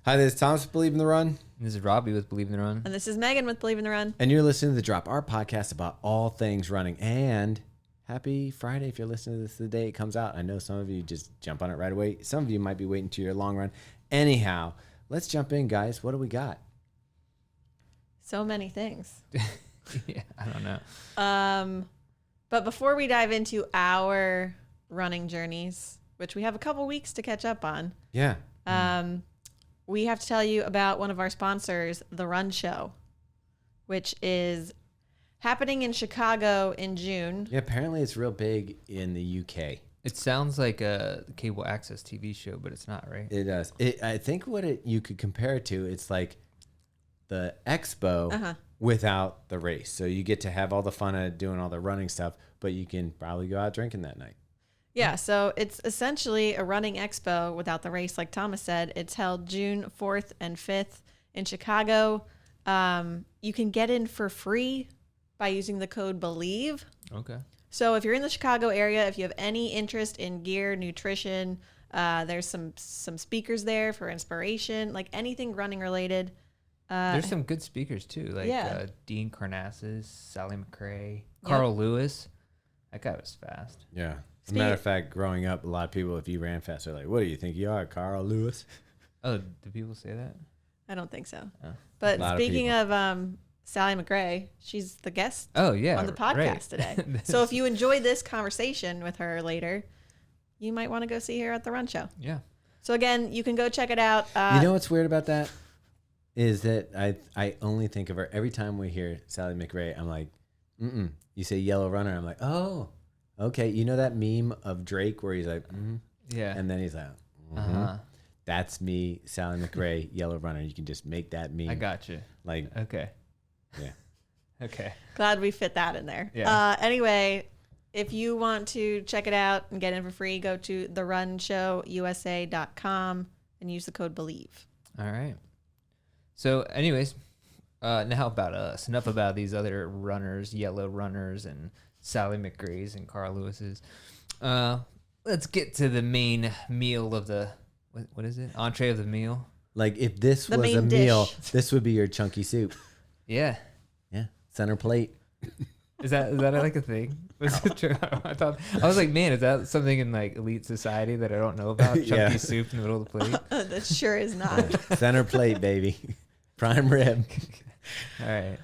Hi, this is Thomas with Believe in the Run. This is Robbie with Believe in the Run. And this is Megan with Believe in the Run. And you're listening to The Drop, our podcast about all things running. And happy Friday if you're listening to this the day it comes out. I know some of you just jump on it right away. Some of you might be waiting to your long run. Anyhow, let's jump in, guys. What do we got? So many things. Yeah, I don't know. But before we dive into our running journeys, which we have a couple weeks to catch up on, Yeah. we have to tell you about one of our sponsors, The Run Show, which is happening in Chicago in June. Yeah, apparently it's real big in the UK. It sounds like a cable access TV show, but it's not, right? It does. I think you could compare it to, it's like the expo without the race. So you get to have all the fun of doing all the running stuff, but you can probably go out drinking that night. Yeah, so it's essentially a running expo without the race, like Thomas said. It's held June 4th and 5th in Chicago. You can get in for free by using the code BELIEVE. Okay. So if you're in the Chicago area, if you have any interest in gear, nutrition, there's some speakers there for inspiration, like anything running related. There's some good speakers too, like Dean Karnazes, Sally McRae, Carl Lewis. That guy was fast. Yeah. As a matter of fact, growing up, a lot of people, if you ran fast, are like, what do you think you are, Carl Lewis? Oh, do people say that? I don't think so. Oh. But speaking of Sally McRae, she's the guest on the podcast today. So if you enjoy this conversation with her later, you might want to go see her at the Run Show. Yeah. So again, you can go check it out. You know what's weird about that? Is that I only think of her every time we hear Sally McRae. I'm like, You say yellow runner. I'm like, oh, okay. You know that meme of Drake where he's like, yeah. And then he's like, That's me, Sally McRae, yellow runner. You can just make that meme. I got you. Like, okay. Yeah. Okay. Glad we fit that in there. Yeah. Anyway, if you want to check it out and get in for free, go to therunshowusa.com and use the code BELIEVE. All right. So anyways, now about us. Enough about these other runners, yellow runners and Sally McRae's and Carl Lewis's. Let's get to the main meal of the, what is it? Entree of the meal. Like if this The was a main meal, dish. this would be your chunky soup. Yeah. Yeah. Center plate. Is that like a thing? Was it true? I was like, man, is that something in like elite society that I don't know about? Chunky Yeah. soup in the middle of the plate. That sure is not. Center plate, baby. Prime rib. All right.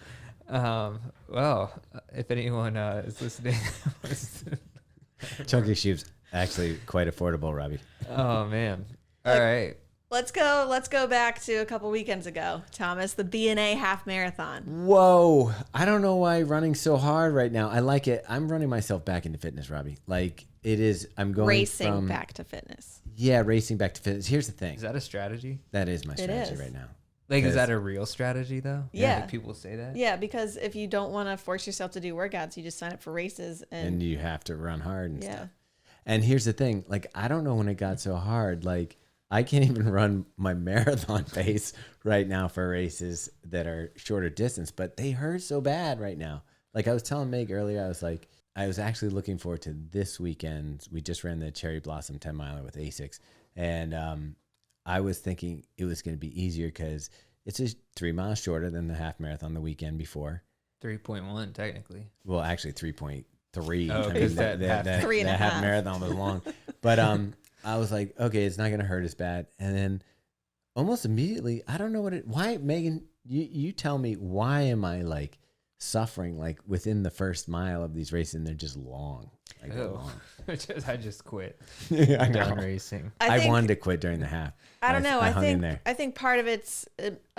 Well, if anyone is listening, Chunky soup's actually quite affordable, Robbie. oh man. All right. Let's go back to a couple weekends ago, Thomas, the B&A half marathon. Whoa. I don't know why running's so hard right now. I like it. I'm running myself back into fitness, Robbie. Like it is, I'm going Racing back to fitness. Yeah, racing back to fitness. Here's the thing. Is that a strategy? That is my strategy is. right now. Like, is Because- that a real strategy though? Yeah. Like, people say that. Yeah, because if you don't want to force yourself to do workouts, you just sign up for races. And you have to run hard and yeah. stuff. And here's the thing. Like, I don't know when it got so hard. Like, I can't even run my marathon pace right now for races that are shorter distance, but they hurt so bad right now. Like I was telling Meg earlier, I was actually looking forward to this weekend. We just ran the Cherry Blossom 10 miler with ASICs. And I was thinking it was going to be easier because it's just 3 miles shorter than the half marathon the weekend before. 3.1 technically. Well, actually 3.3. Oh, I 'cause mean, that Three and a half half. marathon was long. But I was like, okay, it's not going to hurt as bad. And then almost immediately, I don't know why, Megan, you tell me, why am I like suffering like within the first mile of these races and they're just long. Like they're long. I just quit. I know. Done racing. I wanted to quit during the half. I don't know. I I hung in there. think part of it's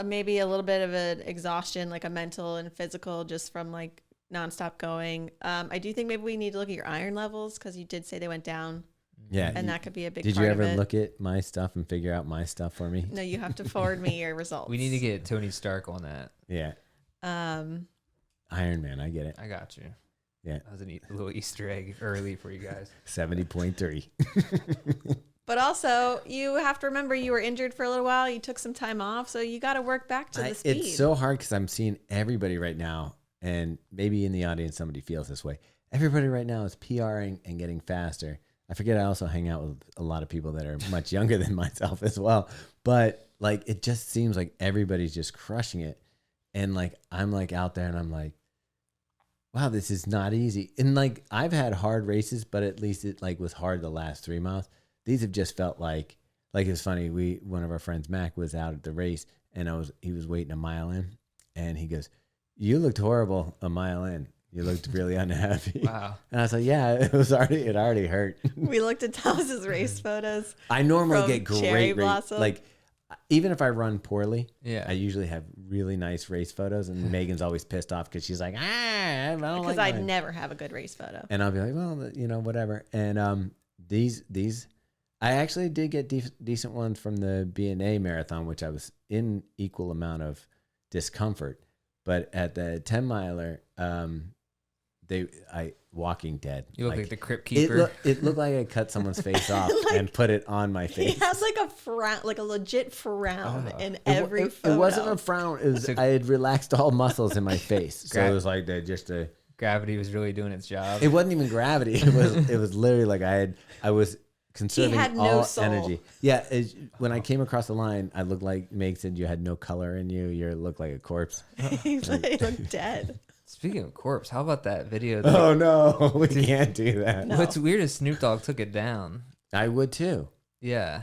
maybe a little bit of an exhaustion, like a mental and physical, just from like nonstop going. I do think maybe we need to look at your iron levels because you did say they went down. Yeah. And that could be a big Did part you of ever it. look at my stuff and figure out my stuff for me? No, you have to forward me your results. We need to get Tony Stark on that. Yeah. Um, Iron Man, I get it. I got you. Yeah. That was a little Easter egg early for you guys. 70.3. But also, you have to remember you were injured for a little while. You took some time off, so you got to work back to the speed. It's so hard because I'm seeing everybody right now, and maybe in the audience somebody feels this way. Everybody right now is PRing and getting faster. I forget I also hang out with a lot of people that are much younger than myself as well. But like it just seems like everybody's just crushing it. And like I'm like out there and I'm like, wow, this is not easy. And like I've had hard races, but at least it like was hard the last 3 miles. These have just felt like it was funny. One of our friends, Mac, was out at the race and he was waiting a mile in and he goes, "You looked horrible a mile in. You looked really unhappy." Wow. And I was like, yeah, it already hurt. We looked at Thomas's race photos. I normally From get Cherry great Blossom. like even if I run poorly, Yeah. I usually have really nice race photos, and Megan's always pissed off because she's like, I don't Because like I mine. never have a good race photo. And I'll be like, well, whatever. And these I actually did get decent ones from the BNA marathon, which I was in equal amount of discomfort. But at the 10 miler, Walking Dead. You look like the crypt keeper. It looked like I cut someone's face off and put it on my He face. has like a frown, like a legit frown in every photo. It wasn't a frown. It was I had relaxed all muscles in my face, so it was like Gravity was really doing its job. It wasn't even gravity. It was literally like I was conserving had no all soul. energy. Yeah, when I came across the line, I looked like Meg said. You had no color in you. You looked like a corpse. He looked dead. Speaking of corpse, how about that video? Oh no, we can't do that. No. What's weird is Snoop Dogg took it down. I would too. Yeah.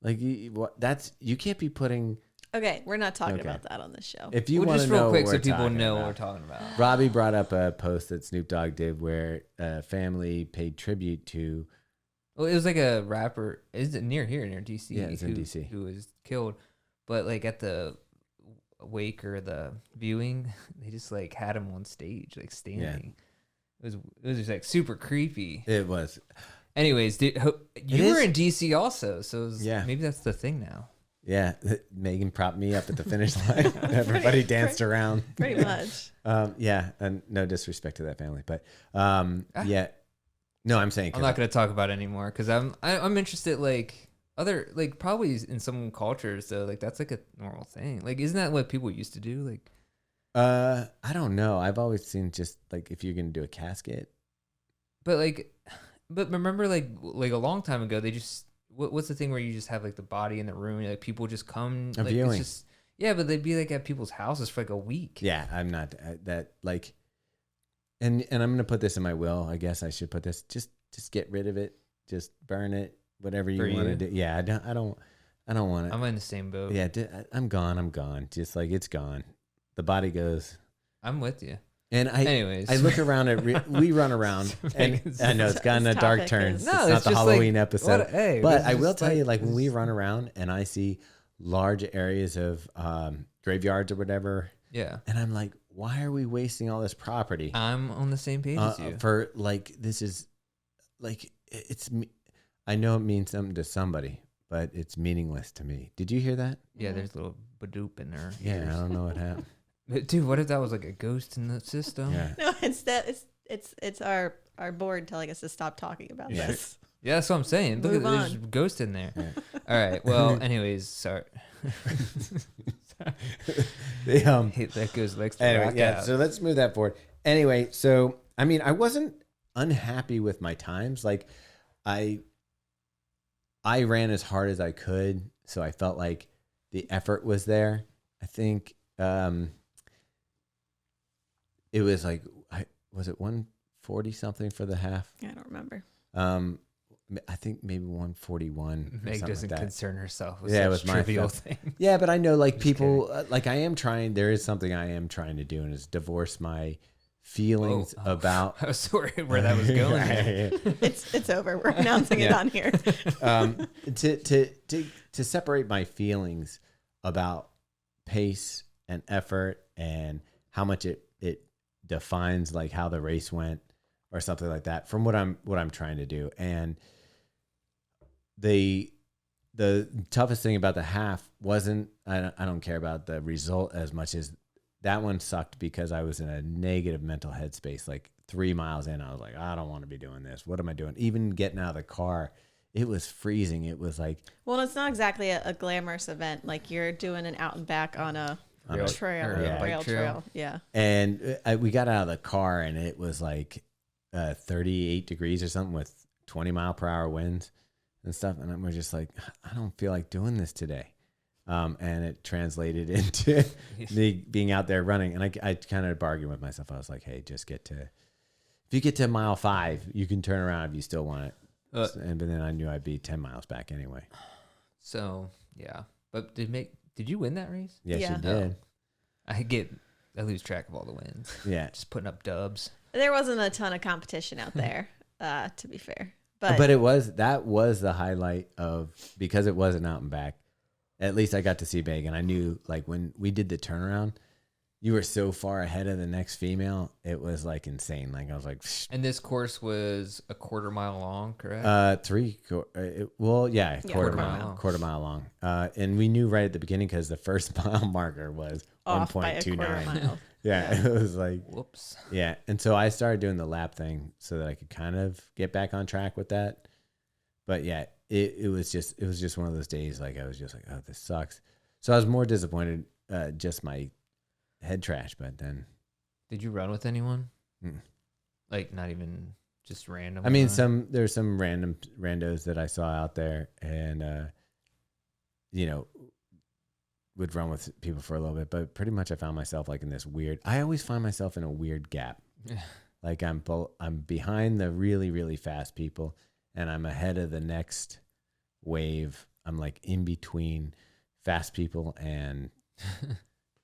Like you can't be putting. Okay, we're not talking Okay. about that on this show. If you Well, want just to know real quick what so we're people talking know about. what we're talking about. Robbie brought up a post that Snoop Dogg did where a family paid tribute to. Well, it was like a rapper. Is it near here, near DC? Yeah, it's in DC. Who was killed, but like at the wake or the viewing, they just like had him on stage, like standing. It was just like super creepy. It was. Anyways, you were in DC also, so Yeah. maybe that's the thing now. Yeah, Megan propped me up at the finish line. Everybody danced around. Pretty much. Yeah, and no disrespect to that family, but yeah. No, I'm saying I'm not going to talk about it anymore because I'm interested. Like other like probably in some cultures though, like that's like a normal thing. Like isn't that what people used to do? Like I don't know. I've always seen just like if you're gonna do a casket. but remember like a long time ago they just what's the thing where you just have like the body in the room and like people just come A like viewing. it's just yeah, but they'd be like at people's houses for like a week. Yeah, I'm not that like, and I'm gonna put this in my will. I guess I should put this. Just get rid of it. Just burn it. Whatever you want to do. Yeah, I don't want it. I'm in the same boat. Yeah, I'm gone. Just like it's gone. The body goes. I'm with you. And Anyways. I look around at we run around, and I know it's gotten a This dark topic turn. is- It's No, not it's the just Halloween like, episode. what- hey, but this I is will just tell you, like- like when we run around and I see large areas of graveyards or whatever, Yeah. and I'm like, why are we wasting all this property I'm on the same page as you. for like this is like I know it means something to somebody, but it's meaningless to me. Did you hear that? Yeah, there's a little badoop in there. Yeah, I don't know what happened. Dude, what if that was like a ghost in the system? Yeah. No, it's our board telling us to stop talking about Yeah. this. Yeah, that's what I'm saying. Look at Move there's a ghost in there. All right. Well, anyways, sorry. That goes next to Anyway, rock yeah. out. So let's move that forward. Anyway, so I mean, I wasn't unhappy with my times. Like, I ran as hard as I could, so I felt like the effort was there. I think it was like, was it 140 something for the half? I don't remember. I think maybe 141. or Meg something doesn't like that. concern herself with Yeah, it such was my trivial fault. thing. Yeah, but I know like people like I am trying. There is something I am trying to do, and is divorce my feelings Oh. about. I was sorry where that was going. It's over. We're announcing it Yeah. on here. To separate my feelings about pace and effort and how much it defines like how the race went or something like that from what I'm trying to do. And the toughest thing about the half wasn't I don't care about the result as much as that one sucked because I was in a negative mental headspace. Like 3 miles in, I was like, I don't want to be doing this. What am I doing? Even getting out of the car, it was freezing. It was like, Well, it's not exactly a glamorous event. Like you're doing an out and back on a Rail- trail, or a a bike rail trail. trail. Yeah. and we got out of the car and it was like 38 degrees or something with 20 mile per hour winds and stuff. And we're just like, I don't feel like doing this today. And it translated into me being out there running. And I kind of bargained with myself. I was like, hey, if you get to mile 5, you can turn around if you still want it. But then I knew I'd be 10 miles back anyway. So, yeah. But did you win that race? Yes, Yeah. you did. I lose track of all the wins. Yeah. Just putting up dubs. There wasn't a ton of competition out there, to be fair. But that was the highlight because it wasn't out and back. At least I got to see Big, and I knew like when we did the turnaround, you were so far ahead of the next female. It was like insane. Like I was like, psh. And this course was a quarter mile long, correct? Quarter mile long. And we knew right at the beginning because the first mile marker was off by a quarter 1.29. mile. Yeah, it was like, Whoops. yeah. And so I started doing the lap thing so that I could kind of get back on track with that. But yeah, it was just one of those days. Like I was just like, oh, this sucks. So I was more disappointed, just my head trash. But then, Did you run with anyone? Like not even just random? I mean, there's some random randos that I saw out there, and would run with people for a little bit. But pretty much, I found myself like in this weird. I always find myself in a weird gap. Like I'm behind the really really fast people, and I'm ahead of the next wave. I'm like in between fast people, and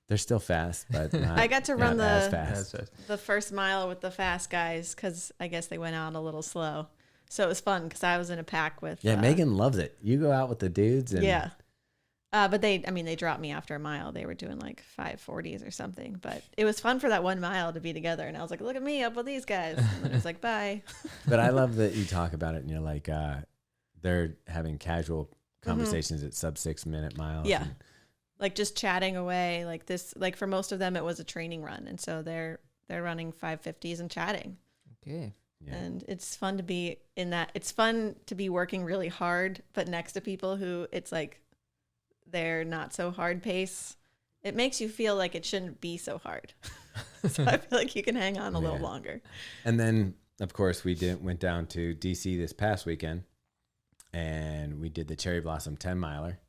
they're still fast, but not, I got to run as fast. the first mile with the fast guys because I guess they went out a little slow. So it was fun because I was in a pack with. Yeah, Megan loves it. You go out with the dudes, and yeah. But they dropped me after a mile. They were doing like 5:40s or something. But it was fun for that 1 mile to be together. And I was like, look at me up with these guys. And then it was like, bye. But I love that you talk about it and you're like, they're having casual conversations at sub 6 minute miles. Yeah. And, like just chatting away like this. Like for most of them, it was a training run. And so they're running 5:50s and chatting. Okay. yeah. And it's fun to be in that. It's fun to be working really hard, but next to people who it's like, they're not so hard pace. It makes you feel like it shouldn't be so hard. So I feel like you can hang on a little longer. And then, of course, we went down to DC this past weekend, and we did the Cherry Blossom 10 miler.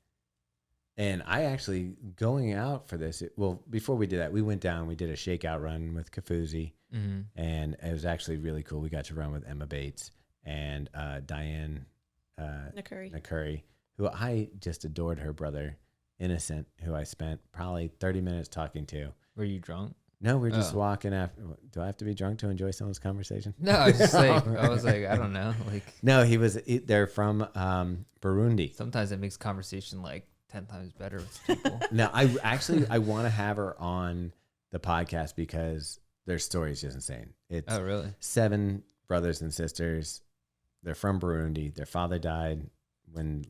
And I actually, going out for this, before we did that, we went down, we did a shakeout run with Kafuzi, and it was actually really cool. We got to run with Emma Bates and Diane Nakuri, who I just adored, her brother, Innocent, who I spent probably 30 minutes talking to. Were you drunk? No, we're just walking after. Do I have to be drunk to enjoy someone's conversation? No, I was just like, I don't know. Like, no, they're from Burundi. Sometimes it makes conversation like 10 times better with people. No, I want to have her on the podcast because their story is just insane. It's Oh, really? 7 brothers and sisters. They're from Burundi. Their father died when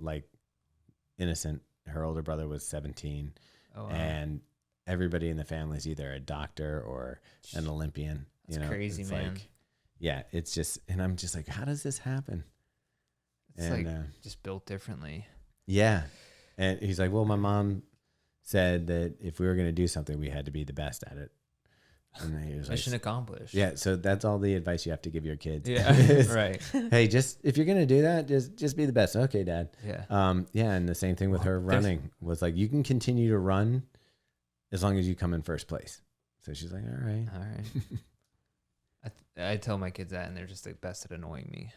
Innocent, her older brother, was 17. Oh, wow. And everybody in the family is either a doctor or an Olympian. That's crazy, man. Yeah, it's just, and I'm just like, how does this happen? It's just built differently. Yeah. And he's like, well, my mom said that if we were going to do something, we had to be the best at it. And he was Mission accomplished. Yeah, so that's all the advice you have to give your kids. Yeah, right. Hey, if you're gonna do that, just be the best. Okay, Dad. Yeah. Yeah, and the same thing with her running was like, you can continue to run as long as you come in first place. So she's like, all right. I tell my kids that, and they're just the best at annoying me.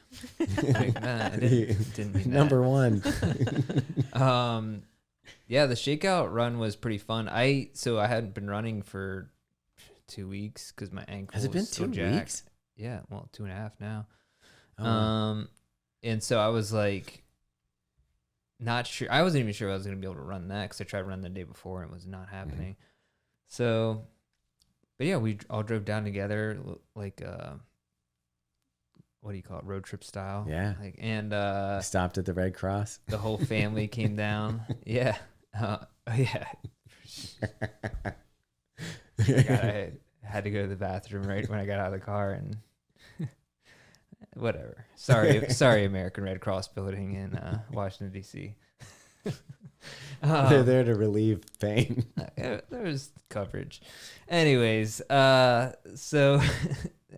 Like, nah, I didn't mean Number one. Yeah, the shakeout run was pretty fun. I hadn't been running for 2 weeks because my ankle Has it been was still 2 jacked. weeks? Yeah, well, 2.5 now. Oh. And so I was like, not sure. I wasn't even sure I was going to be able to run that because I tried to run the day before and it was not happening. So, but yeah, we all drove down together, like what do you call it, road trip style? Yeah. And stopped at the Red Cross. The whole family came down. Yeah. Yeah. I had to go to the bathroom right when I got out of the car, and whatever. Sorry, American Red Cross building in Washington D.C. They're there to relieve pain. There was coverage. Anyways, so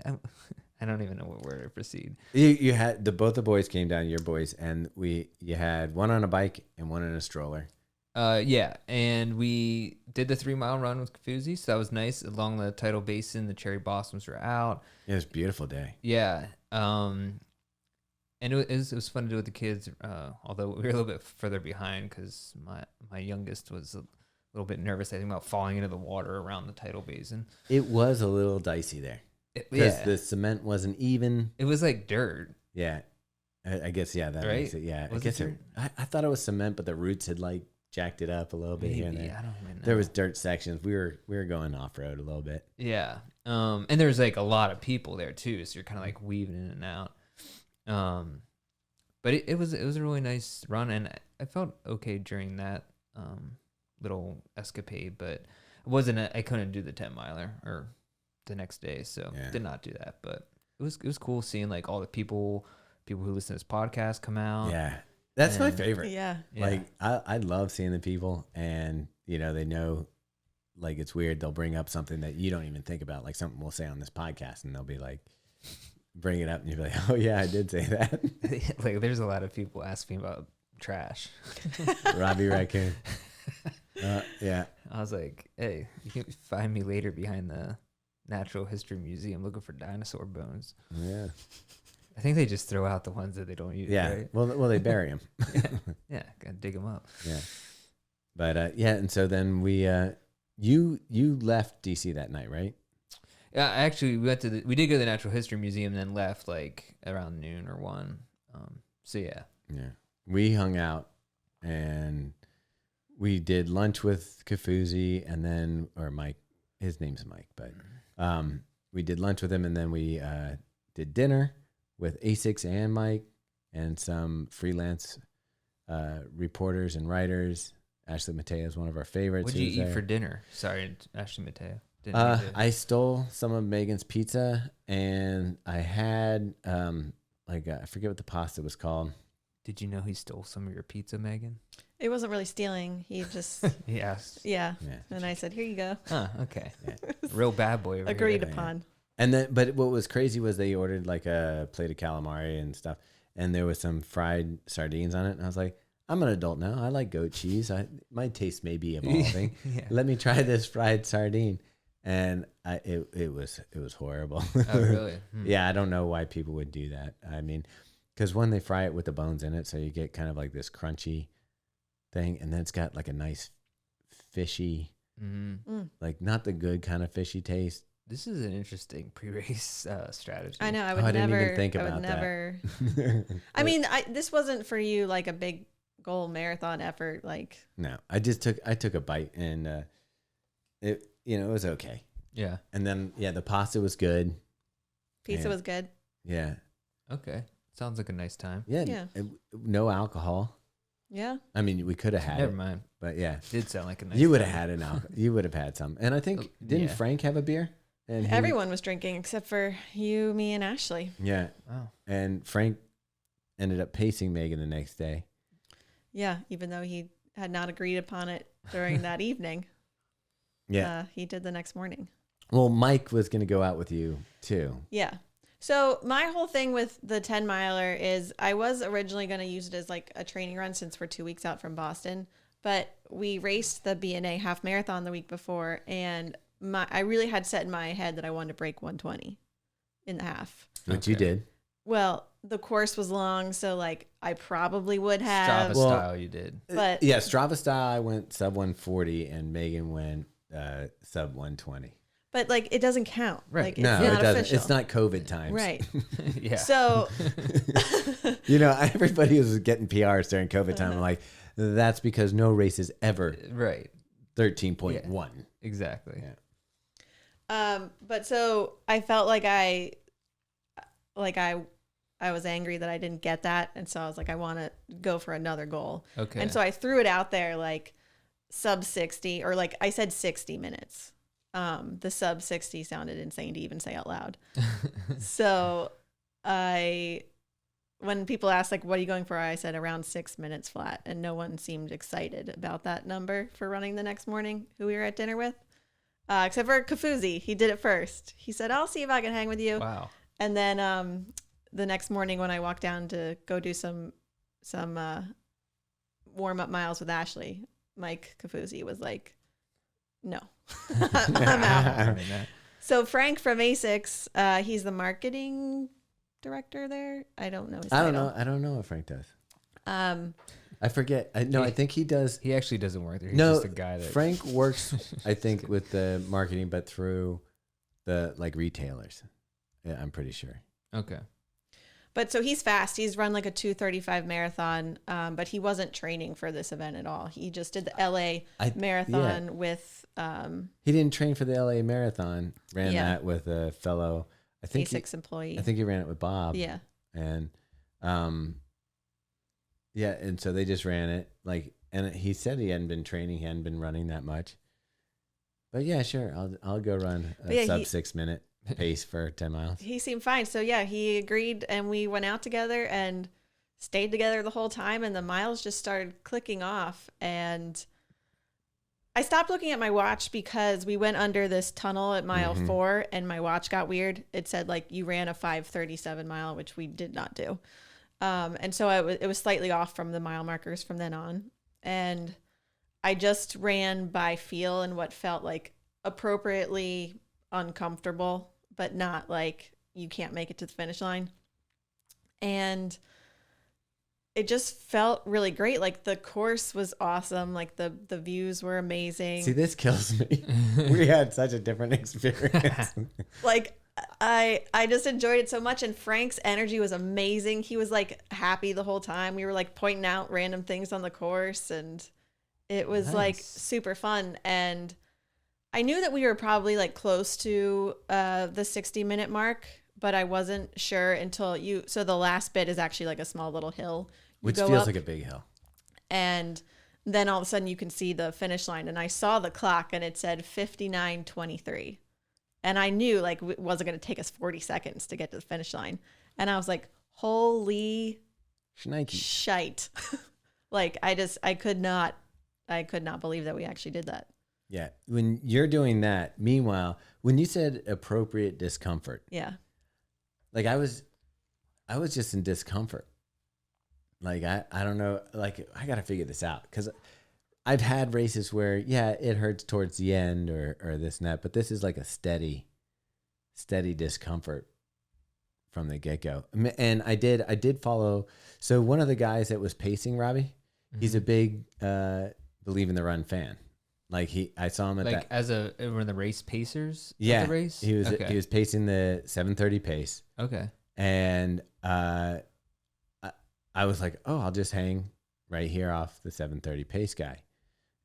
I don't even know where to proceed. You had both the boys came down, your boys, and you had one on a bike and one in a stroller, Yeah, and we did the 3 mile run with Kafuzi, so that was nice. Along the tidal basin, the cherry blossoms were out. Yeah, it was a beautiful day. Yeah, and it was fun to do with the kids. Although we were a little bit further behind because my youngest was a little bit nervous, I think, about falling into the water around the tidal basin. It was a little dicey there because the cement wasn't even. It was like dirt. Yeah, I guess that right? makes it. Yeah, Was I guess it dirt? I thought it was cement, but the roots had like jacked it up a little bit here and Maybe, there. I don't even know. There was dirt sections. We were going off road a little bit. Yeah. And there's like a lot of people there too, so you're kind of like weaving in and out. But it was a really nice run, and I felt okay during that little escapade, but I couldn't do the 10-miler or the next day, so did not do that. But it was cool seeing like all the people who listen to this podcast come out. Yeah, that's my favorite. Yeah. Like I love seeing the people, and they know, like, it's weird. They'll bring up something that you don't even think about, like something we'll say on this podcast, and they'll be like, bring it up, and you'll be like, oh yeah, I did say that. Like there's a lot of people asking about trash. Robbie Raccoon. Yeah. I was like, hey, you can find me later behind the Natural History Museum looking for dinosaur bones. Yeah. I think they just throw out the ones that they don't use. Yeah. Right? Well, they bury them. Yeah, gotta dig them up. Yeah. But and so then we you left DC that night, right? Yeah, actually, we did go to the Natural History Museum, and then left like around noon or 1. So yeah. Yeah. We hung out and we did lunch with Kafuzi, and then Mike. His name's Mike, but we did lunch with him, and then we did dinner with A6 and Mike and some freelance reporters and writers. Ashley Mateo is one of our favorites. What'd you eat for dinner? Sorry, Ashley Mateo. Didn't eat it. I stole some of Megan's pizza, and I had I forget what the pasta was called. Did you know he stole some of your pizza, Megan? It wasn't really stealing. He just, He asked. yeah. Yeah. And I said, here you go. Huh, okay. Yeah. Real bad boy over Agreed here. upon. And then, but what was crazy was they ordered like a plate of calamari and stuff, and there was some fried sardines on it. And I was like, I'm an adult now. I like goat cheese. My taste may be evolving. Yeah. Let me try this fried sardine. And it was horrible. Oh, really? Hmm. Yeah, I don't know why people would do that. I mean, because when they fry it with the bones in it, so you get kind of like this crunchy thing, and then it's got like a nice fishy, like not the good kind of fishy taste. This is an interesting pre-race strategy. I know. I Oh, would I didn't never even think I would about that. never. I mean, this wasn't for you like a big goal marathon effort. Like, No, I took a bite, and it was okay. Yeah. And then the pasta was good. pizza Yeah. was good. Yeah, Okay. Sounds like a nice time. Yeah. no alcohol. Yeah. I mean, we could have had Never it, mind. but yeah, Did sound like a nice you would have time. had an alcohol. You would have had some, and I think didn't yeah. Frank have a beer? And Everyone was drinking except for you, me, and Ashley. Yeah, Wow. and Frank ended up pacing Megan the next day. Yeah. Even though he had not agreed upon it during that evening. Yeah. He did the next morning. Well, Mike was going to go out with you too. Yeah. So my whole thing with the 10 miler is I was originally going to use it as like a training run since we're 2 weeks out from Boston, but we raced the BNA half marathon the week before, and I really had set in my head that I wanted to break 120 in the half. Which you did. Well, the course was long, so like I probably would have. Strava style you did. But Yeah, Strava style, I went sub 140, and Megan went sub 120. But like it doesn't count. Right. Like, it's No, not it doesn't. official. It's not COVID times. Right. Yeah. So Everybody was getting PRs during COVID time. I'm like, that's because no race is ever Right. 13.1. Exactly. Yeah. But so I felt like I was angry that I didn't get that, and so I was like, I want to go for another goal. Okay. And so I threw it out there like sub 60, or like I said 60 minutes. The sub 60 sounded insane to even say out loud. So when people asked like, what are you going for? I said around 6 minutes flat, and no one seemed excited about that number for running the next morning, who we were at dinner with. Except for Kafuzi. He did it first. He said, I'll see if I can hang with you. Wow. And then the next morning when I walked down to go do some warm-up miles with Ashley, Mike Capuzzi was like, no, I'm out. So Frank from ASICS, he's the marketing director there. I don't know his title. I don't know what Frank does. I forget. I think he does. He actually doesn't work there. He's No, just a guy that Frank works, I think, with the marketing, but through the like retailers. Yeah, I'm pretty sure. Okay. But so he's fast. He's run like a 2:35 marathon, but he wasn't training for this event at all. He just did the LA marathon with. He didn't train for the LA marathon. Ran that with a fellow, I think, ASICS employee. I think he ran it with Bob. Yeah. And, and so they just ran it and he said he hadn't been training, he hadn't been running that much. But yeah, sure, I'll go run a sub 6 minute pace for 10 miles. He seemed fine. So yeah, he agreed and we went out together and stayed together the whole time and the miles just started clicking off. And I stopped looking at my watch because we went under this tunnel at mile 4 and my watch got weird. It said like you ran a 5:37 mile, which we did not do. And so it was slightly off from the mile markers from then on. And I just ran by feel and what felt like appropriately uncomfortable, but not like you can't make it to the finish line. And it just felt really great. Like the course was awesome. Like the views were amazing. See, this kills me. We had such a different experience. Like I just enjoyed it so much. And Frank's energy was amazing. He was like happy the whole time. We were like pointing out random things on the course and it was like super fun. And I knew that we were probably like close to the 60-minute mark, but I wasn't sure until so the last bit is actually like a small little hill. Which feels like a big hill. And then all of a sudden you can see the finish line. And I saw the clock and it said 59:23. And I knew like it wasn't going to take us 40 seconds to get to the finish line. And I was like, holy shite. Like I could not believe that we actually did that. Yeah. When you're doing that, meanwhile, when you said appropriate discomfort. Yeah. Like I was just in discomfort. Like, I don't know, like I got to figure this out because I've had races where, it hurts towards the end or this and that, but this is like a steady discomfort from the get-go. And I did follow. So one of the guys that was pacing Robbie, he's a big Believe in the Run fan. Like I saw him at like that. one of the race pacers Yeah, at the race? He was pacing the 7:30 pace. Okay. And I was like, oh, I'll just hang right here off the 7:30 pace guy.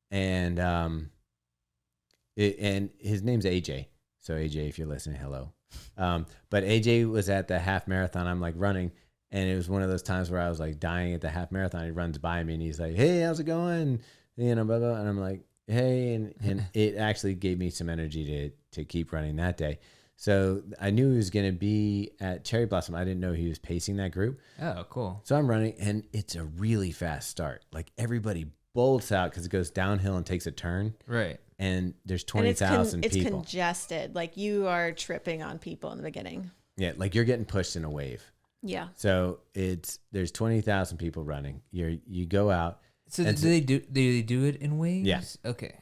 And and his name's AJ. So AJ, if you're listening, hello. But AJ was at the half marathon. I'm like running, and it was one of those times where I was like dying at the half marathon. He runs by me and he's like, "Hey, how's it going?" You know, blah blah. And I'm like, "Hey," and it actually gave me some energy to keep running that day. So I knew he was going to be at Cherry Blossom. I didn't know he was pacing that group. Oh, cool. So I'm running, and it's a really fast start. Like everybody bolts out because it goes downhill and takes a turn. Right. And there's 20,000 people. It's congested. Like you are tripping on people in the beginning. Yeah, like you're getting pushed in a wave. Yeah. So there's 20,000 people running. You go out. So do they do it in waves? Yeah. Okay.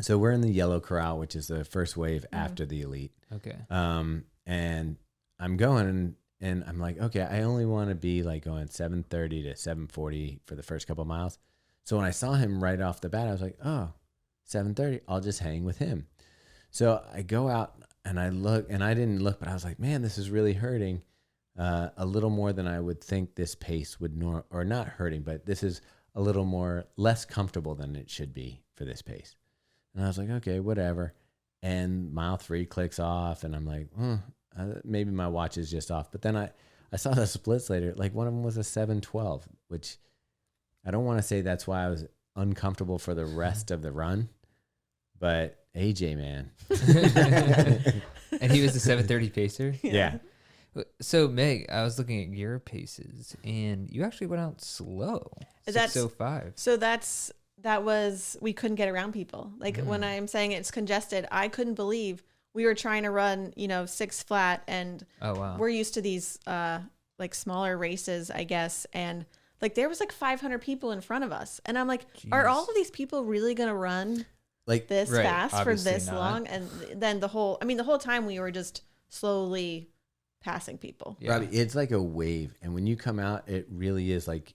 So we're in the yellow corral, which is the first wave after the elite. Okay. And I'm going and I'm like, okay, I only want to be like going 7:30 to 7:40 for the first couple of miles. So when I saw him right off the bat, I was like, oh, 7:30, I'll just hang with him. So I go out and I look, and I didn't look, but I was like, man, this is really hurting a little more than I would think this pace would or not hurting, but this is a little less comfortable than it should be for this pace. And I was like, okay, whatever. And mile 3 clicks off, and I'm like, maybe my watch is just off. But then I saw the splits later. Like one of them was a 7:12, which I don't want to say that's why I was uncomfortable for the rest of the run. But AJ, man. And he was the 7:30 pacer? Yeah. So, Meg, I was looking at your paces, and you actually went out slow. 6:05. So that was, we couldn't get around people. Like when I'm saying it's congested, I couldn't believe we were trying to run, 6 flat, and oh wow, we're used to these like smaller races, I guess, and Like there was like 500 people in front of us. And I'm like, are all of these people really going to run Like this Right, fast for obviously this not. long? And then the whole time we were just slowly passing people. Yeah. Robbie, it's like a wave, and when you come out, it really is like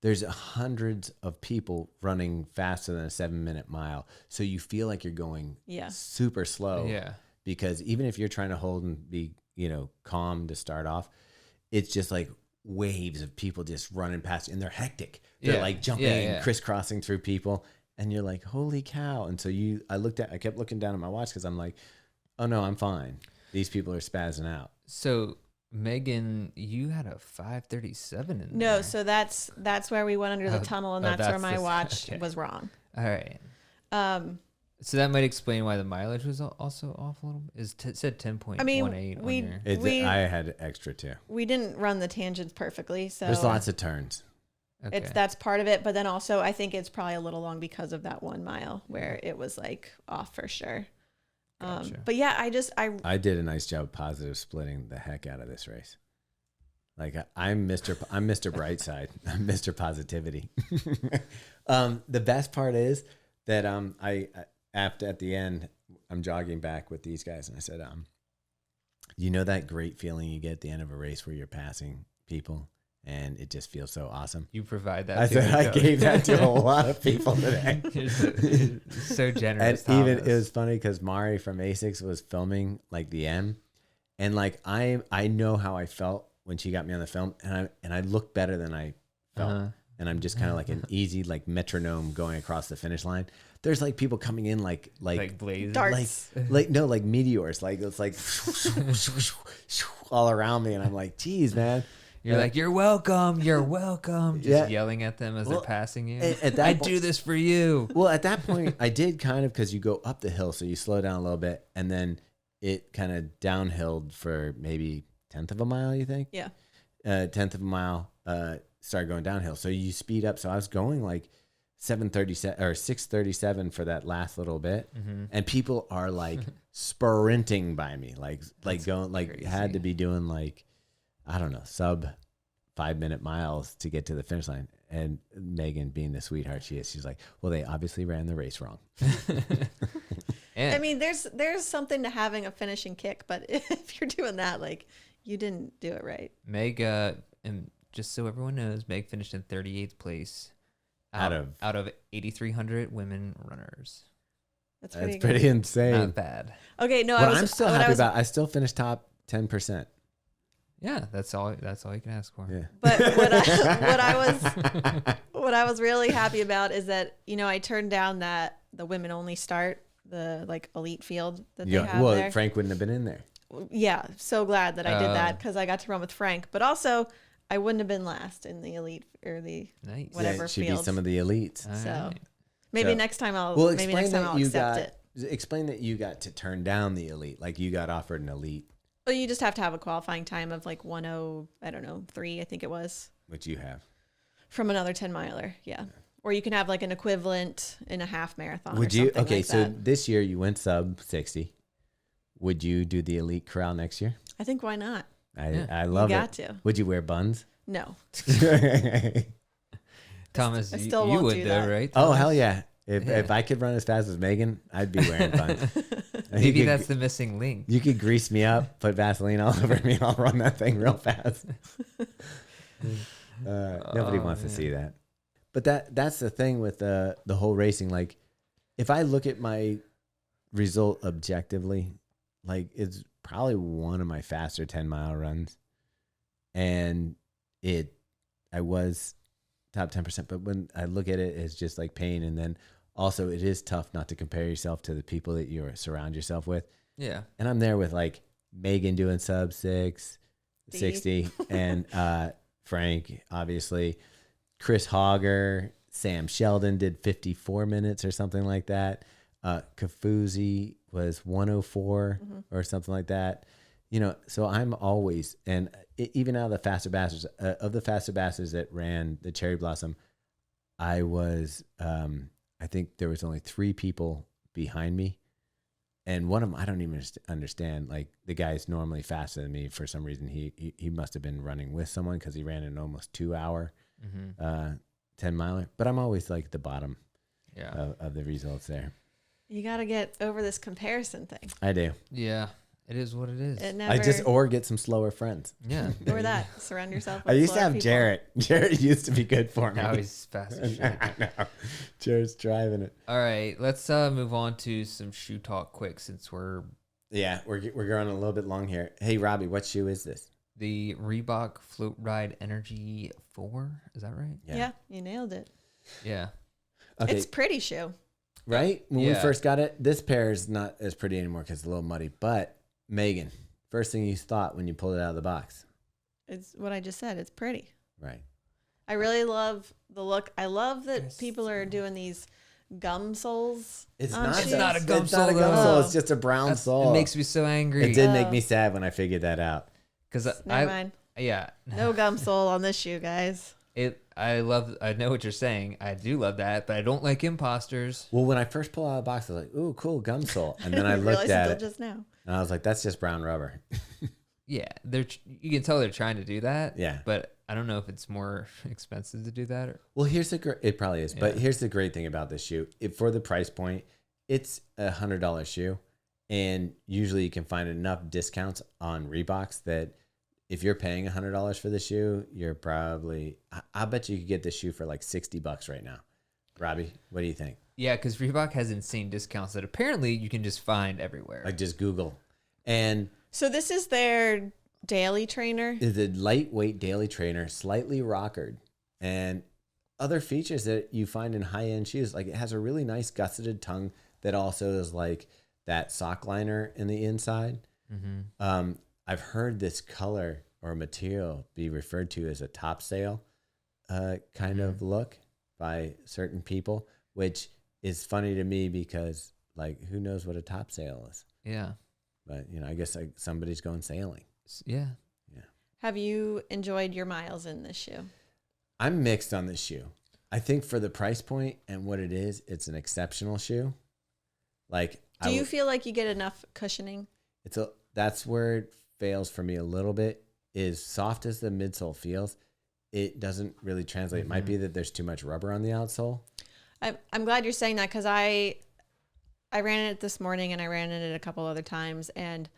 there's hundreds of people running faster than a 7-minute mile. So you feel like you're going Yeah. super slow. Yeah. Because even if you're trying to hold and be, calm to start off, it's just like waves of people just running past, and they're hectic. They're Yeah. like jumping Yeah, and yeah. crisscrossing through people, and you're like, holy cow. And so I kept looking down at my watch because I'm like, oh no, I'm fine. These people are spazzing out. So Megan, you had a 5:37 in there. No, so that's where we went under the tunnel, and that's where that's my the- watch okay. was wrong. All right. Um, So that might explain why the mileage was also off a little. It said 10.18 I mean, on your. I had extra too. we didn't run the tangents perfectly, so There's lots of turns. Okay. that's part of it. But then also, I think it's probably a little long because of that 1 mile where it was like off for sure. Gotcha. But yeah, I did a nice job positive splitting the heck out of this race. Like I'm Mr. Brightside. I'm Mr. Positivity. The best part is that at the end, I'm jogging back with these guys, and I said, you know that great feeling you get at the end of a race where you're passing people and it just feels so awesome. You provide that. I to said the I coach. gave that to a lot of people today. You're so And generous. even Thomas. it was funny because Mari from Asics was filming like the M, and like I know how I felt when she got me on the film, and I looked better than I felt, Uh-huh. and I'm just kind of like an easy like metronome going across the finish line. There's like people coming in like blazing. Darts. like meteors, like it's like all around me, and I'm like, geez, man. You're like, you're welcome. You're welcome. Just Yeah. yelling at them as Well, they're passing you. at that I point- do this for you. Well, at that point, I did kind of because you go up the hill, so you slow down a little bit, and then it kind of downhilled for maybe 1/10 of a mile. You think? Yeah. 1/10 of a mile. Started going downhill, so you speed up. So I was going like 7:37 or 6:37 for that last little bit, and people are like sprinting by me, like going like had to be doing like I don't know sub 5-minute miles to get to the finish line. And Megan, being the sweetheart she is, she's like, well, they obviously ran the race wrong. And I mean, there's something to having a finishing kick, but if you're doing that, like you didn't do it right. Meg, and just so everyone knows, Meg finished in 38th place Out of 8,300 women runners. That's That's pretty pretty good. insane. Not bad. Okay, no, What I was I'm still what I happy was- about, I still finished top 10%. Yeah, that's all you can ask for. Yeah. But what I was really happy about is that I turned down the women only start, the like elite field that they have Well, there. Frank wouldn't have been in there. Yeah, so glad that I did that Oh. because I got to run with Frank. But also, I wouldn't have been last in the elite or the Nice. whatever She'd be field. some of the elites. All So right. maybe So- next time I'll Well, maybe explain next time that I'll you accept got. it. Explain that you got to turn down the elite, like you got offered an elite, Well, you just have to have a qualifying time of like 1:03, I think it was, which you have. from another 10 miler. Yeah. Or you can have like an equivalent in a half marathon. Would or you? something Okay, like so that. this year you went sub 60. Would you do the elite corral next year? I think why not? I love you it. got to. Would you wear buns? No. Thomas, I you, still you won't would do though, that. right? Oh Thomas? hell yeah! Yeah. If I could run as fast as Megan, I'd be wearing buns. Maybe You could- that's the missing link. You could grease me up, put Vaseline all over me, and I'll run that thing real fast. Nobody Oh, wants to man. see that. But that's the thing with the whole racing. Like, if I look at my result objectively, like it's probably one of my faster 10-mile runs, and I was top 10%. But when I look at it, it's just like pain, and then also it is tough not to compare yourself to the people that you surround yourself with. Yeah. And I'm there with like Megan doing sub 60, and Frank, obviously. Chris Hogger, Sam Sheldon did 54 minutes or something like that. Kafuzi was 104 or something like that. So I'm always, and even out of the faster bastards, that ran the Cherry Blossom, I was, I think there was only 3 people behind me. And one of them, I don't even understand. Like the guy's normally faster than me. For some reason, he must have been running with someone because he ran in almost 2 hour. 10 miler, but I'm always like the bottom Yeah. of the results there. You got to get over this comparison thing. I do. Yeah. It is what it is. It never, or get some slower friends. Yeah. or that. Surround yourself with I used to slower have people. Jarrett. Jarrett used to be good for me. Now he's fast as shit. I know. Jarrett's driving it. All right. Let's move on to some shoe talk quick since we're Yeah, we're going a little bit long here. Hey, Robbie, what shoe is this? the Reebok Floatride Energy 4. Is that right? Yeah, you nailed it. Yeah. Okay, It's pretty shoe. right? When we Yeah. first got it, this pair is not as pretty anymore because it's a little muddy. But, Megan, first thing you thought when you pulled it out of the box. It's what I just said. It's pretty. Right. I really love the look. I love that people are doing these gum soles. It's on not, shoes. It's not a gum it's not a sole, gum though. sole. It's just a brown sole. It makes me so angry. It did make Oh. me sad when I figured that out. Because Never mind. yeah. No gum sole on this shoe, guys. I know what you're saying. I do love that, but I don't like imposters. Well, when I first pulled it out of the box, I was like, ooh, cool, gum sole. And then I didn't looked realize at until it, just now. and I was like, that's just brown rubber. Yeah, you can tell they're trying to do that. Yeah. But I don't know if it's more expensive to do that. Well, it probably is. But Yeah. here's the great thing about this shoe. For the price point, it's $100 shoe. And usually you can find enough discounts on Reeboks that if you're paying $100 for the shoe, you're probably, I bet you could get this shoe for like $60 right now. Robbie, what do you think? Yeah, because Reebok has insane discounts that apparently you can just find everywhere. Like just Google. And So this is their daily trainer. it's a lightweight daily trainer, slightly rockered, and other features that you find in high-end shoes. Like it has a really nice gusseted tongue that also is like that sock liner in the inside. I've heard this color or material be referred to as a top sail kind of look by certain people, which is funny to me because like who knows what a top sail is? Yeah. But I guess like somebody's going sailing. Yeah. Have you enjoyed your miles in this shoe? I'm mixed on this shoe. I think for the price point and what it is, it's an exceptional shoe. Like, Do you feel like you get enough cushioning? that's where it fails for me a little bit. Is soft as the midsole feels, it doesn't really translate. It might be that there's too much rubber on the outsole. I'm glad you're saying that because I ran it this morning and I ran it a couple other times and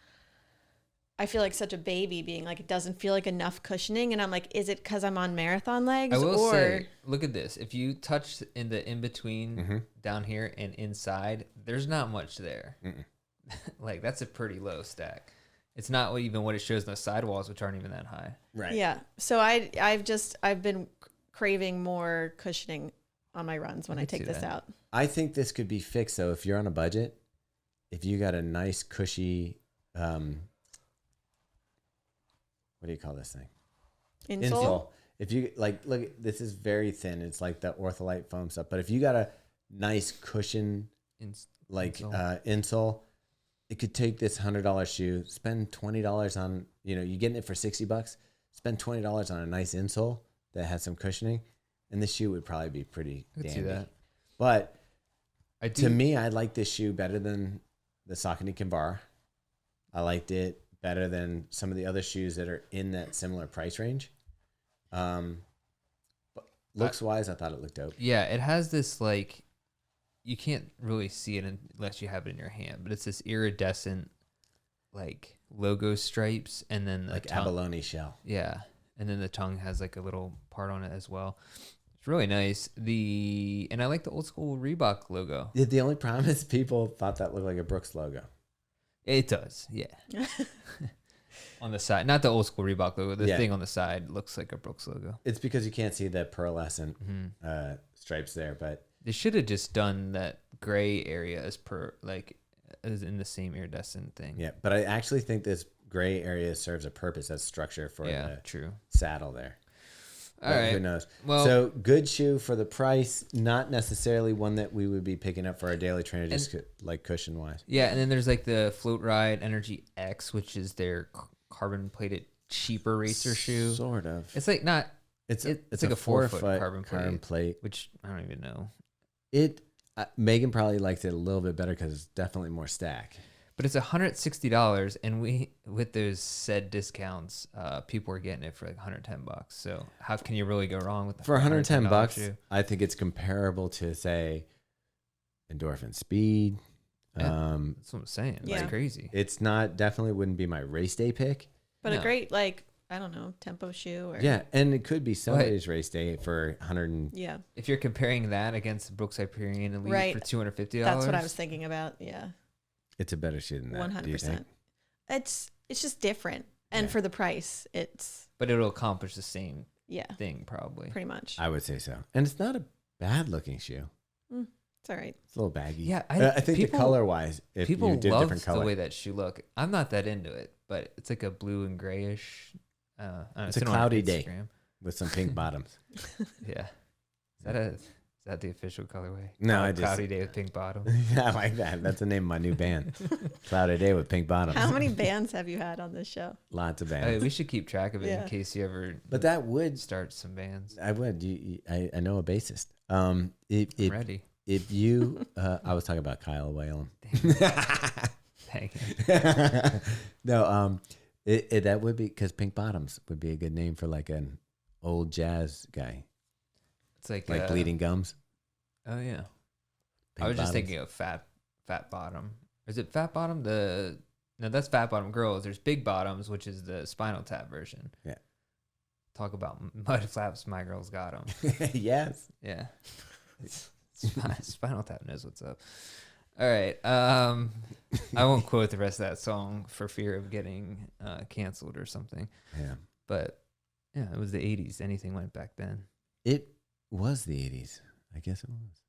I feel like such a baby being like, it doesn't feel like enough cushioning. And I'm like, is it because I'm on marathon legs? I will say, look at this. If you touch in the in-between down here and inside, there's not much there. Like, that's a pretty low stack. It's not even what it shows in the sidewalls, which aren't even that high. Right. Yeah. So I've been craving more cushioning on my runs when I take see this that. out. I think this could be fixed though if you're on a budget. If you got a nice cushy, what do you call this thing? Insole? If you look, this is very thin. It's like the Ortholite foam stuff. But if you got a nice cushion, insole, it could take this $100 shoe, spend $20 on, you're getting it for $60, spend $20 on a nice insole that has some cushioning, and the shoe would probably be pretty I could see dandy. that. But I do. to me, I like this shoe better than the Saucony Kinvara. I liked it better than some of the other shoes that are in that similar price range. But looks wise, I thought it looked dope. Yeah, it has this like, you can't really see it unless you have it in your hand, but it's this iridescent like logo stripes and then the Like tongue. abalone shell. Yeah, and then the tongue has like a little part on it as well. It's really nice. And I like the old school Reebok logo. The only problem is people thought that looked like a Brooks logo. It does, yeah. On the side, not the old school Reebok logo. The thing on the side looks like a Brooks logo. It's because you can't see the pearlescent stripes there, but They should have just done that gray area as in the same iridescent thing. yeah. But I actually think this gray area serves a purpose as structure for the true. saddle there. All But right. who knows? Well, So good shoe for the price, not necessarily one that we would be picking up for our daily trainer, just like cushion wise. yeah, and then there's like the Floatride Energy X, which is their carbon plated cheaper racer shoe. Sort of. It's like not. It's like a 4 foot carbon plate. which I don't even know. Megan probably likes it a little bit better because it's definitely more stack. But it's $160, and with those said discounts, people are getting it for like $110. So how can you really go wrong with For $110, shoe? I think it's comparable to say Endorphin Speed. Yeah, that's what I'm saying. Yeah. It's crazy. It's not definitely wouldn't be my race day pick. But No. a great, like, I don't know, tempo shoe or Yeah, and it could be somebody's race day for 100. yeah. If you're comparing that against Brooks Hyperion Elite Right. for $250, That's what I was thinking about. Yeah. It's a better shoe than that. 100%. It's just different. And Yeah. for the price, it's but it'll accomplish the same yeah, thing probably. pretty much. I would say so. And it's not a bad looking shoe. It's all right. It's a little baggy. Yeah, I think people- the color wise, if People you did love different the color, way that shoe look. I'm not that into it, but it's like a blue and grayish. I don't know, It's a seen on cloudy day. Instagram. with some pink bottoms. Yeah, is that the official colorway? No, Oh, I just- cloudy day with pink bottom. I like that. That's the name of my new band. Cloudy Day with Pink Bottoms. How many bands have you had on this show? Lots of Hey, bands. we should keep track of it Yeah. in case you ever But that would, start some bands. I would. I know a bassist. If, I'm if, ready. if you, I was talking about Kyle Whalen. Dang it. No, that would be, because Pink Bottoms would be a good name for like an old jazz guy, It's like Bleeding Gums. Oh yeah, Pink I was just Bottoms. thinking of Fat Bottom. Is it Fat Bottom? No, that's Fat Bottom Girls. There's Big Bottoms, which is the Spinal Tap version. Yeah. Talk about mud flaps. My girls got them. Yes. Yeah. Spinal Tap knows what's up. All right. I won't quote the rest of that song for fear of getting canceled or something. Yeah. But yeah, it was the 80s. Anything went back then. It was the 80s. I guess it was.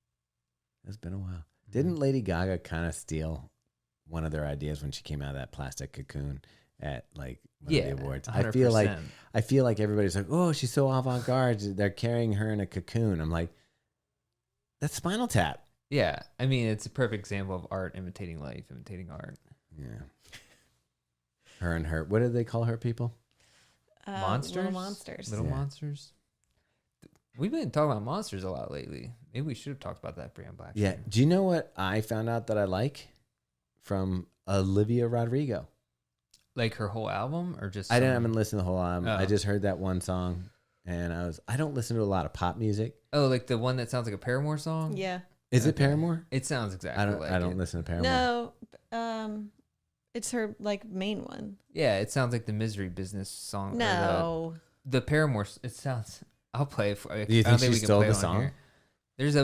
It's been a while. Mm-hmm. Didn't Lady Gaga kind of steal one of their ideas when she came out of that plastic cocoon at like one of the awards? 100%. I feel like everybody's like, oh, she's so avant-garde. They're carrying her in a cocoon. I'm like, that's Spinal Tap. Yeah. I mean, it's a perfect example of art imitating life, imitating art. Yeah. Her and her. What do they call her people? Monsters? Little monsters. Little Yeah. monsters. We've been talking about monsters a lot lately. Maybe we should have talked about that brand black. Yeah. shoe. Do you know what I found out that I like from Olivia Rodrigo? Like her whole album or just I some- haven't listened to the whole album. Oh. I just heard that one song, and I don't listen to a lot of pop music. Oh, like the one that sounds like a Paramore song? Yeah. Is it Okay. Paramore? It sounds exactly I don't it. listen to Paramore. No, it's her like main one. Yeah, it sounds like the Misery Business song. or No. The Paramore, it sounds, I'll play it for you. Do you I don't think she we can stole play the it on song? here. There's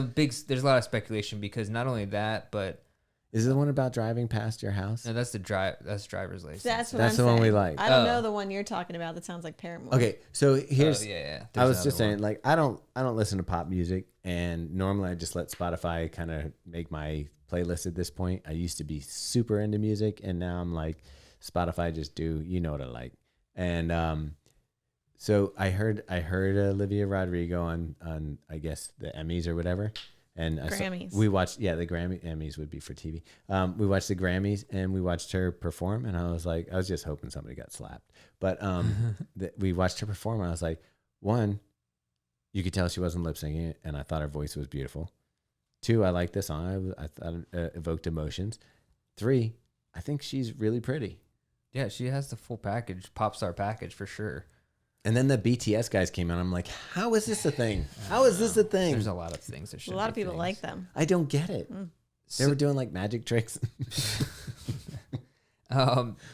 a lot of speculation because not only that, but Is it the one about driving past your house? no, that's driver's license. That's what That's I'm the one we saying. like. I don't Oh. know the one you're talking about that sounds like Paramore. Okay, so here's. Oh, yeah. I was There's just another saying, like, I don't listen to pop music, and normally I just let Spotify kind of make my playlist at this point. I used to be super into music, and now I'm like, Spotify just do, you know what I like. And so I heard Olivia Rodrigo on I guess the Emmys or whatever, and Grammys. we watched the Emmys would be for TV. We watched the Grammys and we watched her perform, and I was just hoping somebody got slapped, but we watched her perform. And I was like, one, you could tell she wasn't lip syncing it, and I thought her voice was beautiful. Two, I liked the song. I thought it evoked emotions. Three, I think she's really pretty. Yeah, she has the full package, pop star package for sure. And then the BTS guys came out. I'm like, how is this a thing? How is this a thing? There's a lot of things that A should lot of be people things. like them. I don't get it. They were doing like magic tricks.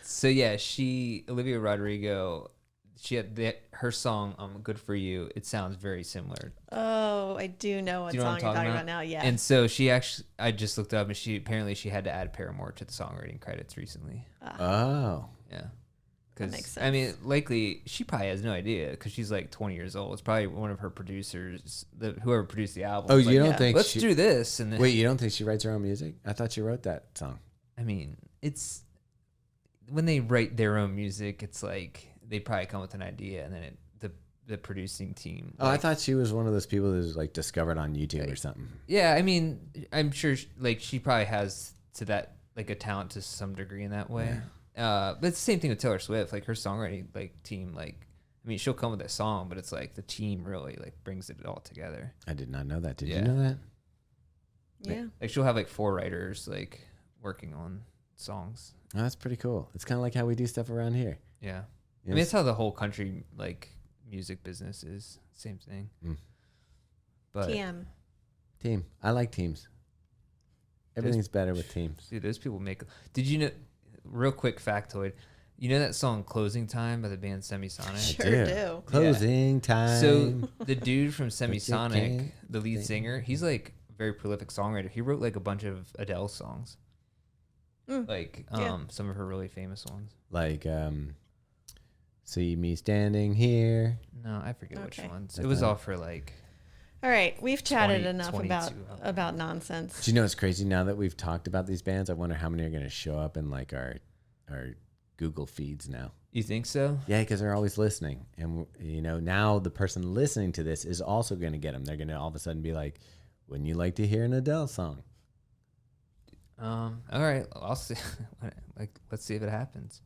So yeah, Olivia Rodrigo, she had her song "Good for You." It sounds very similar. Oh, I do know what Do you know song what you're I'm talking talking about now. Yeah. And so I just looked up, and she had to add Paramore to the songwriting credits recently. Oh. Yeah. That makes I mean, likely she probably has no idea because she's like 20 years old. It's probably one of her producers, whoever produced the album. Oh, was you like, don't think let's she, do this? And then, wait, you don't think she writes her own music? I thought she wrote that song. I mean, it's when they write their own music, it's like they probably come with an idea, and then the producing team. Oh, I thought she was one of those people that was like discovered on YouTube or something. Yeah, I mean, I'm sure she probably has to that like a talent to some degree in that way. But it's the same thing with Taylor Swift. Like her songwriting team, I mean, she'll come with a song, but it's like the team really brings it all together. I did not know that. Did Yeah. you know that? yeah. Like she'll have 4 writers working on songs. Oh, that's pretty cool. It's kind of like how we do stuff around here. Yeah. I Yes. mean, it's how the whole country like music business is. Same thing. But Team. I like teams. Everything's better with teams. dude, those people make. Did you know? Real quick factoid. You know that song "Closing Time" by the band Semisonic? Sure do. Closing time. So the dude from But you Semisonic, can't the lead singer, he's like a very prolific songwriter. He wrote like a bunch of Adele songs, like some of her really famous ones. Like, see me standing here. No, I forget which Okay. ones. It was all for like. All right, we've chatted 20, enough 22 about nonsense. Do you know what's crazy? Now that we've talked about these bands, I wonder how many are going to show up in like our Google feeds now. You think so? Yeah, because they're always listening, and you know now the person listening to this is also going to get them. They're going to all of a sudden be like, "Wouldn't you like to hear an Adele song?" All right, I'll see. Like, let's see if it happens.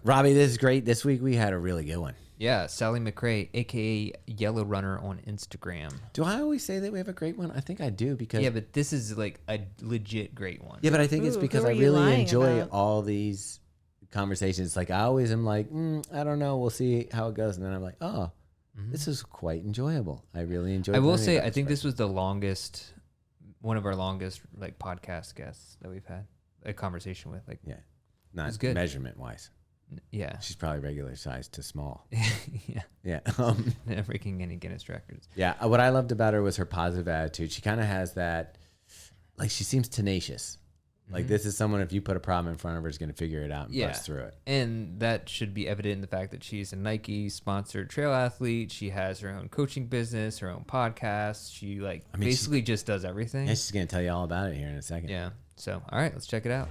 Robbie, this is great. This week we had a really good one. Yeah, Sally McRae, aka Yellow Runner on Instagram. Do I always say that we have a great one? I think I do because Yeah, but this is like a legit great one. yeah, but I think it's Ooh, because who I are you really lying enjoy about? all these conversations. Like I always am like, I don't know, we'll see how it goes, and then I'm like, oh, this is quite enjoyable. I really enjoyed. I will learning say, about I think person. this was the longest, one of our longest like podcast guests that we've had a conversation with. Like, Yeah, not was good. measurement wise. yeah, She's probably regular size to small. yeah, Yeah. never breaking any Guinness records. Yeah. What I loved about her was her positive attitude. She kind of has that, like, she seems tenacious. Like, this is someone, if you put a problem in front of her, is going to figure it out and Yeah. bust through it. And that should be evident in the fact that she's a Nike sponsored trail athlete. She has her own coaching business, her own podcast. She like I mean, basically just does everything. And she's going to tell you all about it here in a second. Yeah. So, all right, let's check it out.